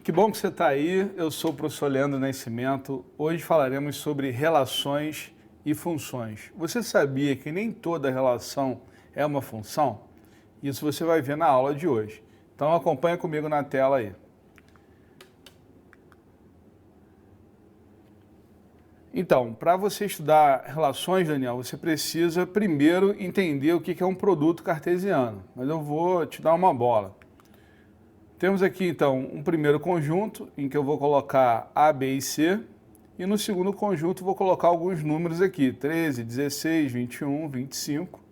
Que bom que você está aí. Eu sou o professor Leandro Nascimento. Hoje falaremos sobre relações e funções. Você sabia que nem toda relação é uma função? Isso você vai ver na aula de hoje. Então acompanha comigo na tela aí. Então, para você estudar relações, Daniel, você precisa primeiro entender o que é um produto cartesiano. Mas eu vou te dar uma bola. Temos aqui, então, um primeiro conjunto, em que eu vou colocar A, B e C. E no segundo conjunto vou colocar alguns números aqui, 13, 16, 21, 25.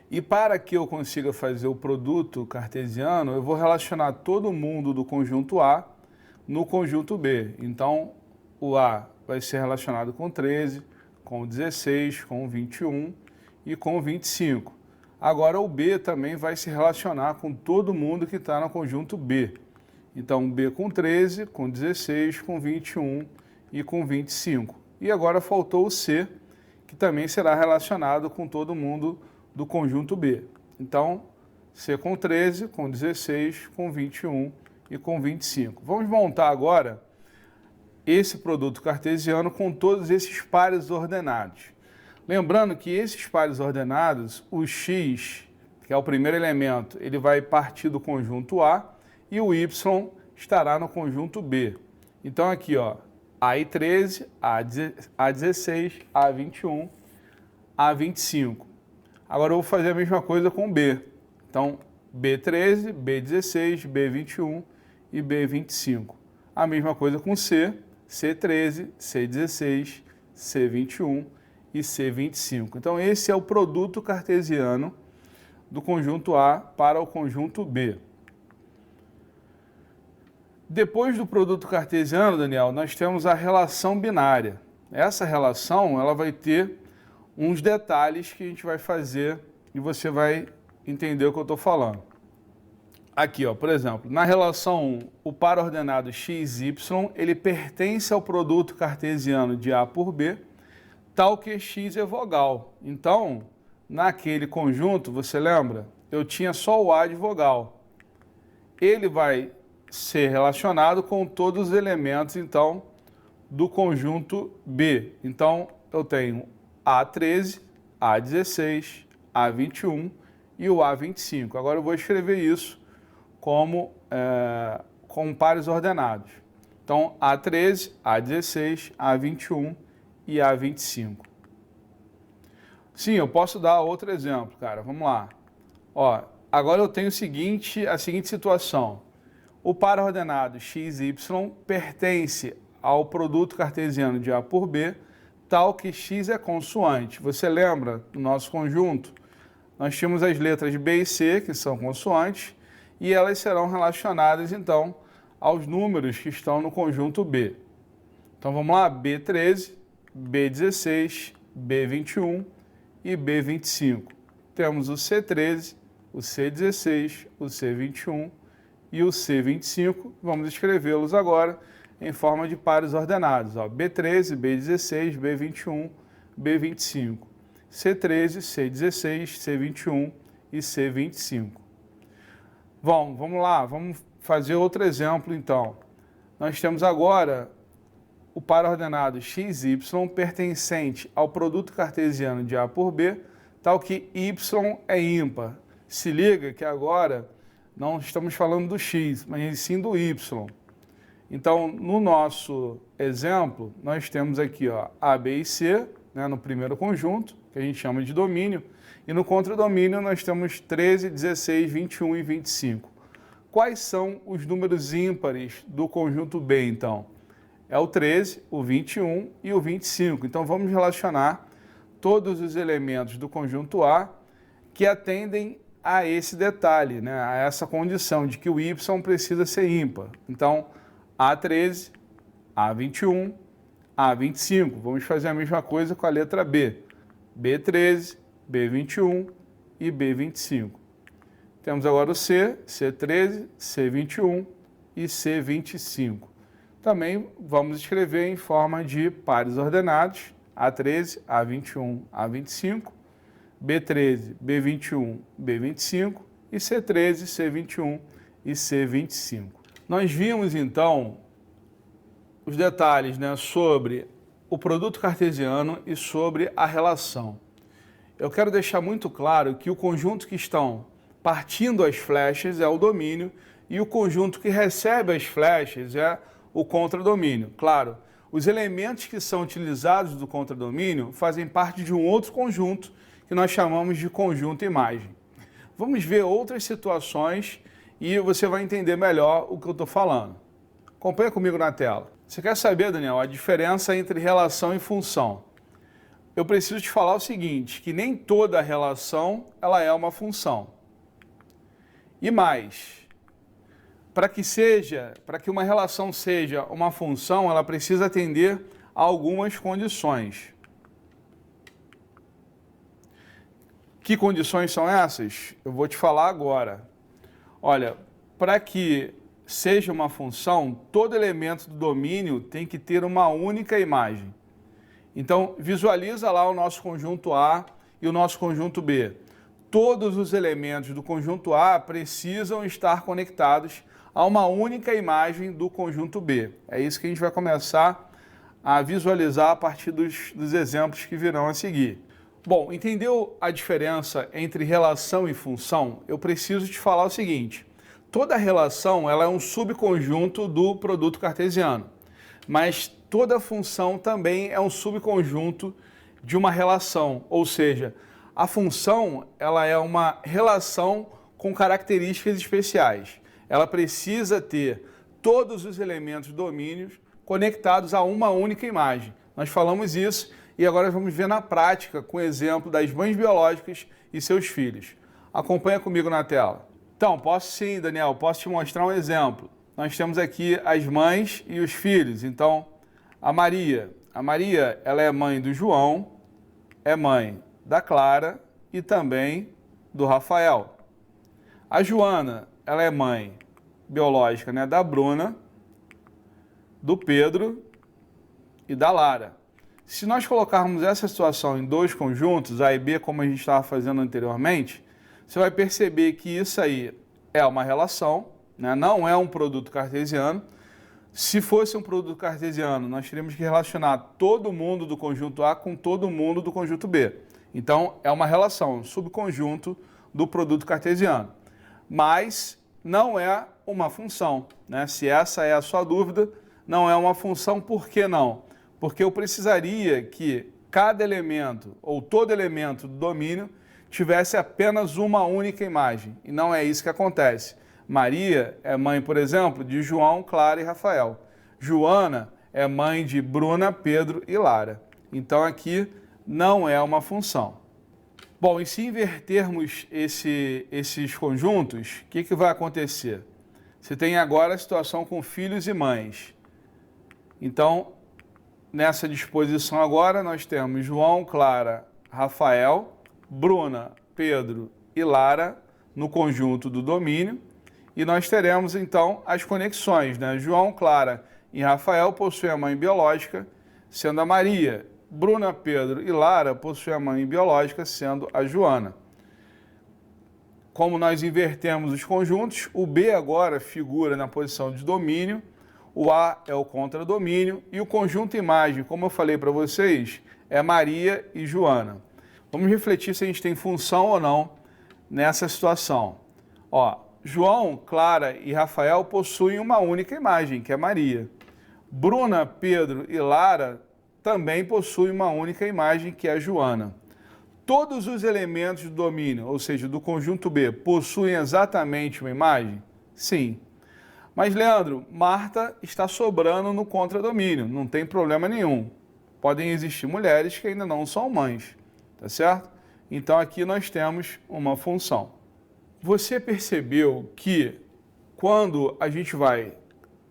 E para que eu consiga fazer o produto cartesiano, eu vou relacionar todo mundo do conjunto A no conjunto B. Então, o A vai ser relacionado com 13, com 16, com 21 e com 25. Agora o B também vai se relacionar com todo mundo que está no conjunto B. Então B com 13, com 16, com 21 e com 25. E agora faltou o C, que também será relacionado com todo mundo do conjunto B. Então C com 13, com 16, com 21 e com 25. Vamos montar agora esse produto cartesiano com todos esses pares ordenados. Lembrando que esses pares ordenados, o x, que é o primeiro elemento, ele vai partir do conjunto A e o y estará no conjunto B. Então aqui, ó, A13, A16, A21, A25. Agora eu vou fazer a mesma coisa com B. Então, B13, B16, B21 e B25. A mesma coisa com C, C13, C16, C21 e C25. Então, esse é o produto cartesiano do conjunto A para o conjunto B. Depois do produto cartesiano, Daniel, nós temos a relação binária. Essa relação ela vai ter uns detalhes que a gente vai fazer e você vai entender o que eu estou falando. Aqui, ó, por exemplo, na relação 1, o par ordenado x, y, ele pertence ao produto cartesiano de A por B, tal que x é vogal. Então, naquele conjunto, você lembra? Eu tinha só o A de vogal. Ele vai ser relacionado com todos os elementos, então, do conjunto B. Então, eu tenho A13, A16, A21 e o A25. Agora eu vou escrever isso como pares ordenados. Então, A13, A16, A21 e A25. Sim, eu posso dar outro exemplo, cara. Vamos lá. Ó, agora eu tenho a seguinte situação. O par ordenado x, y pertence ao produto cartesiano de A por B, tal que x é consoante. Você lembra do nosso conjunto? Nós tínhamos as letras B e C, que são consoantes, e elas serão relacionadas, então, aos números que estão no conjunto B. Então, vamos lá, B13, B16, B21 e B25. Temos o C13, o C16, o C21 e o C25. Vamos escrevê-los agora em forma de pares ordenados. Ó, B13, B16, B21, B25. C13, C16, C21 e C25. Bom, vamos lá, vamos fazer outro exemplo então. Nós temos agora o par ordenado XY pertencente ao produto cartesiano de A por B, tal que Y é ímpar. Se liga que agora não estamos falando do X, mas sim do Y. Então, no nosso exemplo, nós temos aqui ó, A, B e C, né, no primeiro conjunto, que a gente chama de domínio, e no contradomínio nós temos 13, 16, 21 e 25. Quais são os números ímpares do conjunto B, então? É o 13, o 21 e o 25. Então, vamos relacionar todos os elementos do conjunto A que atendem a esse detalhe, né, a essa condição de que o Y precisa ser ímpar. Então, A13, A21, A25. Vamos fazer a mesma coisa com a letra B. B13, B21 e B25. Temos agora o C, C13, C21 e C25. Também vamos escrever em forma de pares ordenados, A13, A21, A25, B13, B21, B25 e C13, C21 e C25. Nós vimos então os detalhes, né, sobre o produto cartesiano e sobre a relação. Eu quero deixar muito claro que o conjunto que estão partindo as flechas é o domínio e o conjunto que recebe as flechas é o contradomínio. Claro, os elementos que são utilizados do contradomínio fazem parte de um outro conjunto que nós chamamos de conjunto imagem. Vamos ver outras situações e você vai entender melhor o que eu estou falando. Acompanha comigo na tela. Você quer saber, Daniel, a diferença entre relação e função? Eu preciso te falar o seguinte, que nem toda relação ela é uma função. E mais, para que uma relação seja uma função, ela precisa atender a algumas condições. Que condições são essas? Eu vou te falar agora. Olha, para que seja uma função, todo elemento do domínio tem que ter uma única imagem. Então, visualiza lá o nosso conjunto A e o nosso conjunto B. Todos os elementos do conjunto A precisam estar conectados a uma única imagem do conjunto B. É isso que a gente vai começar a visualizar a partir dos exemplos que virão a seguir. Bom, entendeu a diferença entre relação e função? Eu preciso te falar o seguinte. Toda relação ela é um subconjunto do produto cartesiano, mas toda função também é um subconjunto de uma relação, ou seja, a função ela é uma relação com características especiais. Ela precisa ter todos os elementos do domínio conectados a uma única imagem. Nós falamos isso e agora vamos ver na prática com o exemplo das mães biológicas e seus filhos. Acompanha comigo na tela. Então, posso sim, Daniel, posso te mostrar um exemplo. Nós temos aqui as mães e os filhos. Então, a Maria, ela é mãe do João, é mãe da Clara e também do Rafael. A Joana, ela é mãe biológica, né, da Bruna, do Pedro e da Lara. Se nós colocarmos essa situação em dois conjuntos, A e B, como a gente estava fazendo anteriormente, você vai perceber que isso aí é uma relação, né? Não é um produto cartesiano. Se fosse um produto cartesiano, nós teríamos que relacionar todo mundo do conjunto A com todo mundo do conjunto B. Então, é uma relação, um subconjunto do produto cartesiano. Mas não é uma função, né? Se essa é a sua dúvida, não é uma função, por que não? Porque eu precisaria que cada elemento ou todo elemento do domínio tivesse apenas uma única imagem, e não é isso que acontece. Maria é mãe, por exemplo, de João, Clara e Rafael. Joana é mãe de Bruna, Pedro e Lara. Então aqui não é uma função. Bom, e se invertermos esses conjuntos, o que vai acontecer? Você tem agora a situação com filhos e mães. Então, nessa disposição agora, nós temos João, Clara, Rafael, Bruna, Pedro e Lara no conjunto do domínio. E nós teremos, então, as conexões, né? João, Clara e Rafael possuem a mãe biológica, sendo a Maria. Bruna, Pedro e Lara possuem a mãe biológica, sendo a Joana. Como nós invertemos os conjuntos, o B agora figura na posição de domínio, o A é o contradomínio e o conjunto imagem, como eu falei para vocês, é Maria e Joana. Vamos refletir se a gente tem função ou não nessa situação. Ó, João, Clara e Rafael possuem uma única imagem, que é Maria. Bruna, Pedro e Lara também possuem uma única imagem, que é Joana. Todos os elementos do domínio, ou seja, do conjunto B, possuem exatamente uma imagem? Sim. Mas, Leandro, Marta está sobrando no contradomínio, não tem problema nenhum. Podem existir mulheres que ainda não são mães, tá certo? Então, aqui nós temos uma função. Você percebeu que quando a gente vai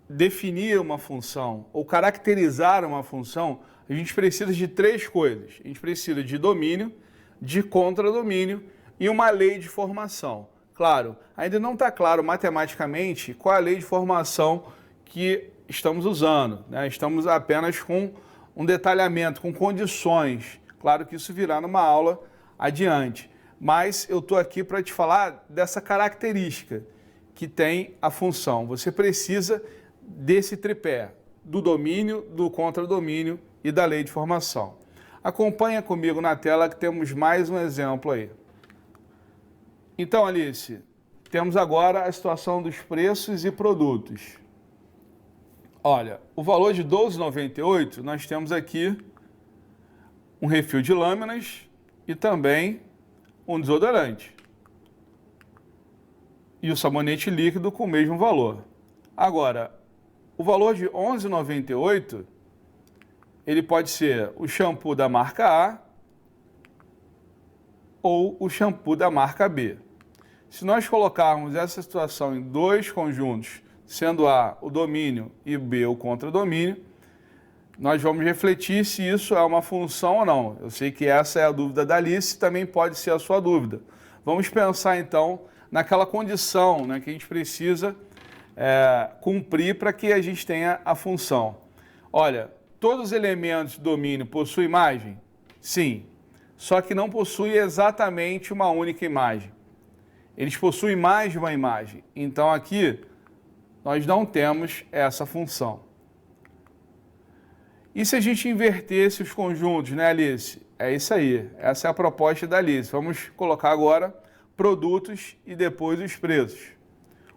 definir uma função ou caracterizar uma função, a gente precisa de três coisas. A gente precisa de domínio, de contradomínio e uma lei de formação. Claro, ainda não está claro matematicamente qual é a lei de formação que estamos usando, né? Estamos apenas com um detalhamento, com condições. Claro que isso virá numa aula adiante. Mas eu estou aqui para te falar dessa característica, que tem a função. Você precisa desse tripé, do domínio, do contradomínio e da lei de formação. Acompanha comigo na tela que temos mais um exemplo aí. Então, Alice, temos agora a situação dos preços e produtos. Olha, o valor de R$ 12,98, nós temos aqui um refil de lâminas e também um desodorante. E o sabonete líquido com o mesmo valor. Agora, o valor de R$ 11,98, ele pode ser o shampoo da marca A ou o shampoo da marca B. Se nós colocarmos essa situação em dois conjuntos, sendo A o domínio e B o contradomínio, nós vamos refletir se isso é uma função ou não. Eu sei que essa é a dúvida da Alice, também pode ser a sua dúvida. Vamos pensar então naquela condição, né, que a gente precisa cumprir para que a gente tenha a função. Olha, todos os elementos do domínio possuem imagem? Sim, só que não possuem exatamente uma única imagem. Eles possuem mais de uma imagem. Então aqui nós não temos essa função. E se a gente invertesse os conjuntos, né, Alice? É isso aí, essa é a proposta da Alice. Vamos colocar agora produtos e depois os preços.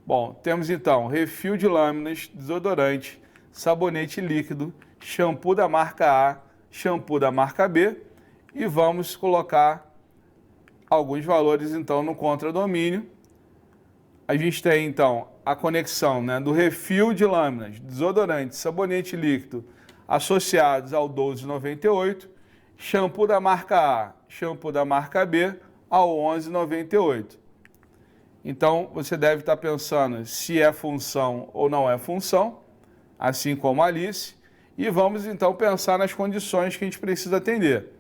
Bom, temos então refil de lâminas, desodorante, sabonete líquido, shampoo da marca A, shampoo da marca B e vamos colocar alguns valores então no contradomínio. A gente tem então a conexão, né, do refil de lâminas, desodorante, sabonete líquido associados ao 12,98, shampoo da marca A, shampoo da marca B ao 11,98. Então você deve estar pensando se é função ou não é função, assim como a Alice, e vamos então pensar nas condições que a gente precisa atender.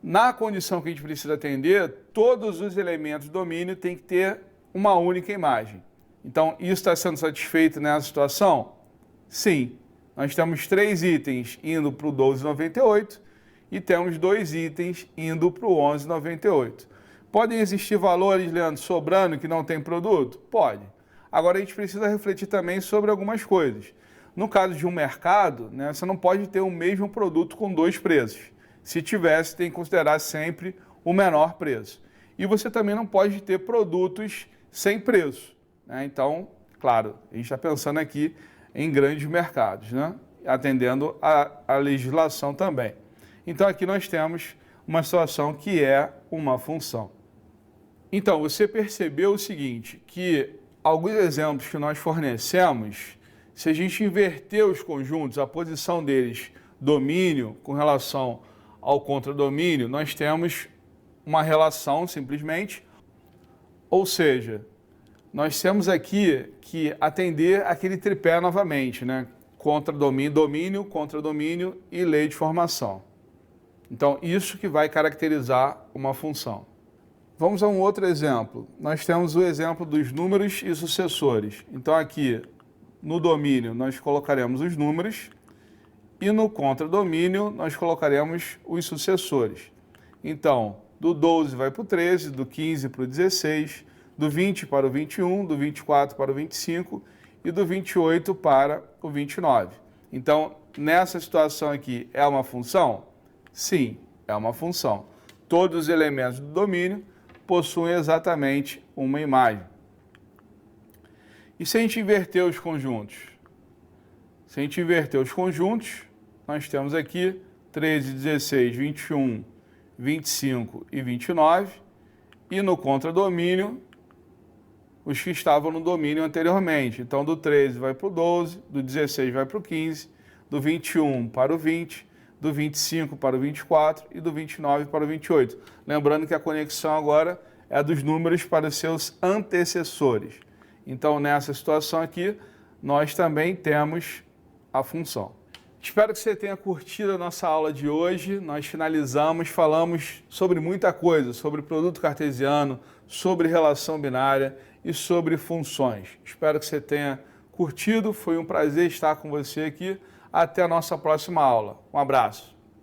Na condição que a gente precisa atender, todos os elementos do domínio têm que ter uma única imagem. Então, isso está sendo satisfeito nessa situação? Sim. Nós temos 3 itens indo para o 12,98 e temos 2 itens indo para o 11,98. Podem existir valores, Leandro, sobrando que não tem produto? Pode. Agora, a gente precisa refletir também sobre algumas coisas. No caso de um mercado, né, você não pode ter o mesmo produto com 2 preços. Se tivesse, tem que considerar sempre o menor preço. E você também não pode ter produtos sem preço, né? Então, claro, a gente está pensando aqui em grandes mercados, né? Atendendo a legislação também. Então, aqui nós temos uma situação que é uma função. Então, você percebeu o seguinte, que alguns exemplos que nós fornecemos, se a gente inverter os conjuntos, a posição deles, domínio com relação ao contradomínio, nós temos uma relação simplesmente, ou seja, nós temos aqui que atender aquele tripé novamente, né? Contradomínio, domínio, contradomínio e lei de formação. Então, isso que vai caracterizar uma função. Vamos a um outro exemplo. Nós temos o exemplo dos números e sucessores. Então, aqui no domínio nós colocaremos os números e no contradomínio nós colocaremos os sucessores. Então, do 12 vai para o 13, do 15 para o 16, do 20 para o 21, do 24 para o 25 e do 28 para o 29. Então, nessa situação aqui, é uma função? Sim, é uma função. Todos os elementos do domínio possuem exatamente uma imagem. E se a gente inverter os conjuntos? Se a gente inverter os conjuntos, nós temos aqui 13, 16, 21, 25 e 29, e no contradomínio, os que estavam no domínio anteriormente. Então, do 13 vai para o 12, do 16 vai para o 15, do 21 para o 20, do 25 para o 24 e do 29 para o 28. Lembrando que a conexão agora é dos números para os seus antecessores. Então, nessa situação aqui, nós também temos a função. Espero que você tenha curtido a nossa aula de hoje. Nós finalizamos, falamos sobre muita coisa, sobre produto cartesiano, sobre relação binária e sobre funções. Espero que você tenha curtido. Foi um prazer estar com você aqui. Até a nossa próxima aula. Um abraço.